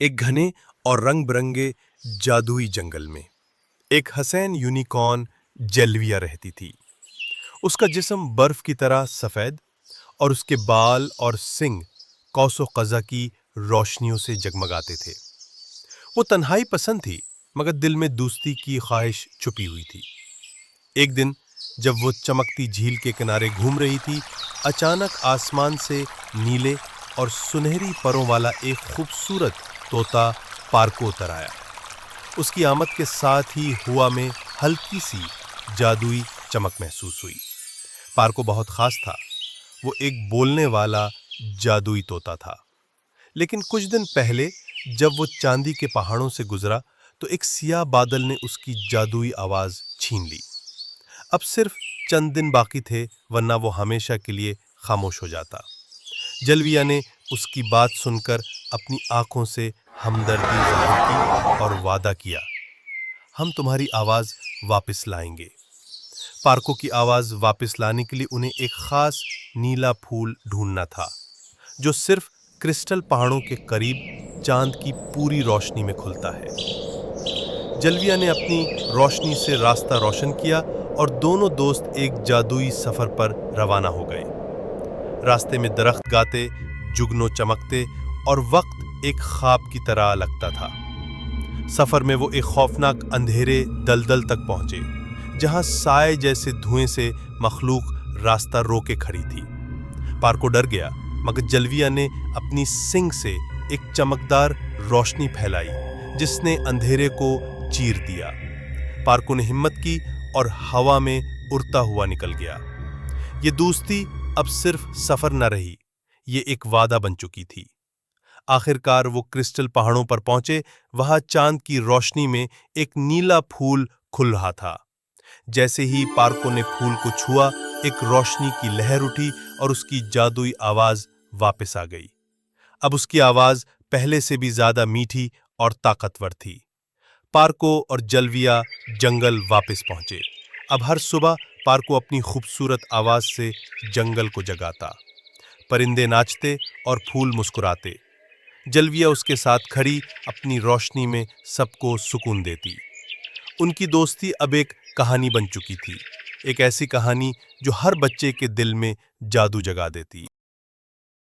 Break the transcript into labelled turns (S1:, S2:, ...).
S1: एक घने और रंग बिरंगे जादुई जंगल में एक हसीन यूनिकॉर्न जेलविया रहती थी। उसका जिस्म बर्फ की तरह सफेद और उसके बाल और सिंग कौसो कज़ा की रोशनियों से जगमगाते थे। वो तन्हाई पसंद थी, मगर दिल में दोस्ती की ख्वाहिश छुपी हुई थी। एक दिन जब वो चमकती झील के किनारे घूम रही थी, अचानक आसमान से नीले और सुनहरी परों वाला एक खूबसूरत तोता पार्को उतर आया। उसकी आमद के साथ ही हवा में हल्की सी जादुई चमक महसूस हुई। पार्को बहुत खास था। वो एक बोलने वाला जादुई तोता था। लेकिन कुछ दिन पहले जब वो चांदी के पहाड़ों से गुजरा तो एक सियाह बादल ने उसकी जादुई आवाज छीन ली। अब सिर्फ चंद दिन बाकी थे, वरना वो हमेशा के लिए खामोश हो जाता। जलविया ने उसकी बात सुनकर अपनी आंखों से हमदर्दी जाहिर की और वादा किया, हम तुम्हारी आवाज वापस लाएंगे। पार्को की आवाज वापस लाने के लिए उन्हें एक खास नीला फूल ढूंढना था, जो सिर्फ क्रिस्टल पहाड़ों के करीब चांद की पूरी रोशनी में खुलता है। जलविया ने अपनी रोशनी से रास्ता रोशन किया और दोनों दोस्त एक जादुई सफर पर रवाना हो गए। रास्ते में दरख्त गाते, जुगनू चमकते और वक्त एक ख्वाब की तरह लगता था। सफर में वो एक खौफनाक अंधेरे दलदल तक पहुंचे, जहां साए जैसे धुएं से मखलूक रास्ता रोके खड़ी थी। पार्को डर गया, मगर जलविया ने अपनी सिंग से एक चमकदार रोशनी फैलाई, जिसने अंधेरे को चीर दिया। पार्को ने हिम्मत की और हवा में उड़ता हुआ निकल गया। ये दोस्ती अब सिर्फ सफर न रही, ये एक वादा बन चुकी थी। आखिरकार वो क्रिस्टल पहाड़ों पर पहुंचे। वहां चांद की रोशनी में एक नीला फूल खुल रहा था। जैसे ही पार्को ने फूल को छुआ, एक रोशनी की लहर उठी और उसकी जादुई आवाज वापस आ गई। अब उसकी आवाज पहले से भी ज्यादा मीठी और ताकतवर थी। पार्को और जलविया जंगल वापस पहुंचे। अब हर सुबह पार्को अपनी खूबसूरत आवाज से जंगल को जगाता। परिंदे नाचते और फूल मुस्कुराते। जलविया उसके साथ खड़ी अपनी रोशनी में सबको सुकून देती। उनकी दोस्ती अब एक कहानी बन चुकी थी, एक ऐसी कहानी जो हर बच्चे के दिल में जादू जगा देती।